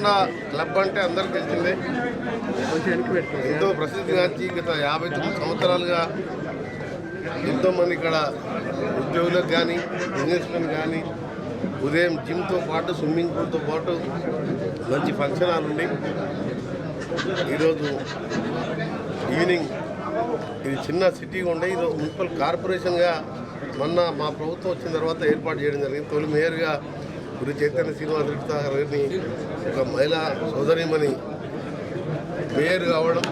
కోట్ల క్లబ్ అంటే అందరికీ తెలిసిందే. ఎంతో ప్రసిద్ధిగాంచి గత 59 సంవత్సరాలుగా ఎంతోమంది ఇక్కడ ఉద్యోగులకు కానీ బిజినెస్మెన్ కానీ ఉదయం జిమ్తో పాటు స్విమ్మింగ్ పూల్తో పాటు మంచి ఫంక్షన్ హాల్ ఉండి ఈరోజు ఈవినింగ్ ఇది చిన్న సిటీ ఉండే ఈరోజు మున్సిపల్ కార్పొరేషన్గా మొన్న మా ప్రభుత్వం వచ్చిన తర్వాత ఏర్పాటు చేయడం జరిగింది. తొలి మేయర్గా గురు చైతన్య శ్రీనివాస్ రెడ్డి గారిని ఒక మహిళా సోదరిమణి మేయర్ కావడం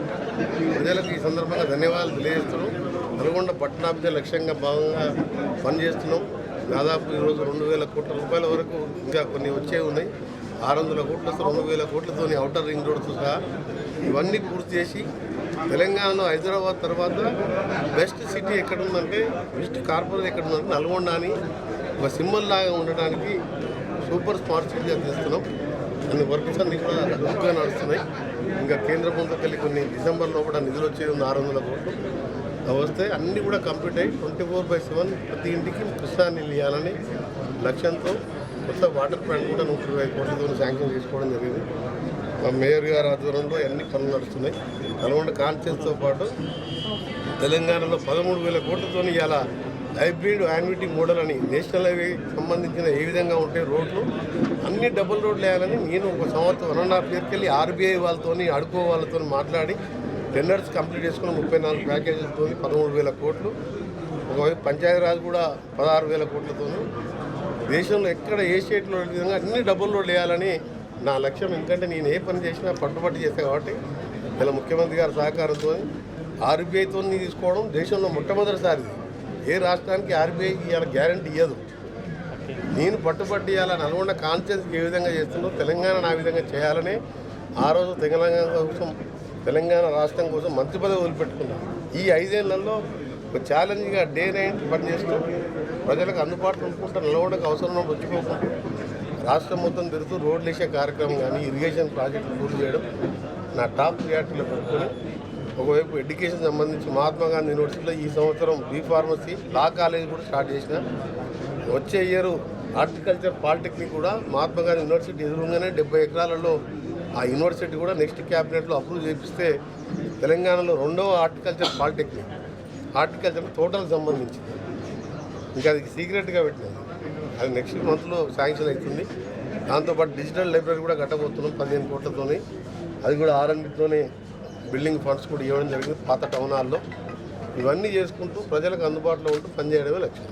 ప్రజలకు ఈ సందర్భంగా ధన్యవాదాలు తెలియజేస్తున్నాం. నల్గొండ పట్టణాభివృద్ధి లక్ష్యంగా భాగంగా పనిచేస్తున్నాం. దాదాపు ఈరోజు 2,000 కోట్ల రూపాయల వరకు ఇంకా కొన్ని వచ్చే ఉన్నాయి. 600 కోట్లతో 2,000 కోట్లతో ఔటర్ రింగ్ రోడ్తో సహా ఇవన్నీ పూర్తి చేసి తెలంగాణలో హైదరాబాద్ తర్వాత బెస్ట్ సిటీ ఎక్కడుందంటే బెస్ట్ కార్పొరేట్ ఎక్కడుందంటే నల్గొండ అని ఒక సింబల్ లాగా ఉండడానికి సూపర్ స్మార్ట్ సిటీగా తీస్తున్నాం. అన్ని వర్క్స్ అన్నీ కూడా చురుగ్గా నడుస్తున్నాయి. ఇంకా కేంద్ర ప్రభుత్వం వెళ్ళి కొన్ని డిసెంబర్లో కూడా నిధులు వచ్చేది 600 కోట్లు వస్తే అన్నీ కూడా కంప్లీట్ అయ్యి 24/7 ప్రతి ఇంటికి కృష్ణా నీళ్ళు ఇవ్వాలని లక్ష్యంతో కొత్త వాటర్ ప్లాంట్ కూడా 120 కోట్లతో శాంక్షన్ చేసుకోవడం జరిగింది. మా మేయర్ గారి ఆధ్వర్యంలో అన్ని పనులు నడుస్తున్నాయి. నల్గొండ కాన్ఫరెన్స్తో పాటు తెలంగాణలో 13,000 కోట్లతో ఇవాళ హైబ్రిడ్ యాన్యుటీ మోడల్ అని నేషనల్ హైవే సంబంధించిన ఏ విధంగా ఉంటాయి రోడ్లు అన్ని డబుల్ రోడ్లు వేయాలని నేను ఒక సంవత్సరం 1.5 years వెళ్ళి ఆర్బీఐ వాళ్ళతో అడుకో వాళ్ళతో మాట్లాడి టెండర్స్ కంప్లీట్ చేసుకున్న 34 ప్యాకేజీలతో 13,000 కోట్లు. ఒకవైపు పంచాయతీరాజ్ కూడా 16,000 కోట్లతో దేశంలో ఎక్కడ ఏ స్టేట్లో విధంగా అన్ని డబుల్ రోడ్లు వేయాలని నా లక్ష్యం. ఎందుకంటే నేను ఏ పని చేసినా పట్టుబట్టి చేస్తాను కాబట్టి ఇలా ముఖ్యమంత్రి గారి సహకారంతో ఆర్బీఐతో తీసుకోవడం దేశంలో మొట్టమొదటిసారి. ఏ రాష్ట్రానికి ఆర్బీఐ ఇవాళ గ్యారంటీ ఇవ్వదు. నేను పట్టుబట్టి ఇవాళ నల్గొండ కాన్స్టిట్యూన్సీకి ఏ విధంగా చేస్తుందో తెలంగాణ ఆ విధంగా చేయాలని ఆ రోజు తెలంగాణ రాష్ట్రం కోసం మంత్రి పదవి వదిలిపెట్టుకున్నాను. ఈ 5 ఏళ్లలో ఒక ఛాలెంజ్గా డే నైట్ పనిచేస్తూ ప్రజలకు అందుబాటులో ఉంటుకుంటూ నల్గొండకు అవసరం వచ్చుకోకుండా రాష్ట్రం మొత్తం తిరుగుతూ రోడ్లు వేసే కార్యక్రమం కానీ ఇరిగేషన్ ప్రాజెక్టులు పూర్తి చేయడం నా టాప్ ప్రియారిటీలో పెట్టుకొని ఒకవైపు ఎడ్యుకేషన్ సంబంధించి మహాత్మా గాంధీ యూనివర్సిటీలో ఈ సంవత్సరం బీ.ఫార్మసీ లా కాలేజ్ కూడా స్టార్ట్ చేసిన. వచ్చే ఇయర్ హార్టికల్చర్ పాలిటెక్నిక్ కూడా మహాత్మా గాంధీ యూనివర్సిటీ ఎదురుగానే 70 ఎకరాలలో ఆ యూనివర్సిటీ కూడా నెక్స్ట్ క్యాబినెట్లో అప్రూవ్ చేపిస్తే తెలంగాణలో 2వ హార్టికల్చర్ పాలిటెక్నిక్ హార్టికల్చర్ తోటలకు సంబంధించింది. ఇంకా అది సీక్రెట్గా పెట్టినది. అది నెక్స్ట్ మంత్లో శాంక్షన్ అవుతుంది. దాంతోపాటు డిజిటల్ లైబ్రరీ కూడా కట్టబోతున్నాం 15 కోట్లతోని. అది కూడా R&Dతోనే బిల్డింగ్ ఫండ్స్ కూడా ఇవ్వడం జరిగింది పాత టౌన్ హాల్లో. ఇవన్నీ చేసుకుంటూ ప్రజలకు అందుబాటులో ఉంటూ పనిచేయడమే లక్ష్యం.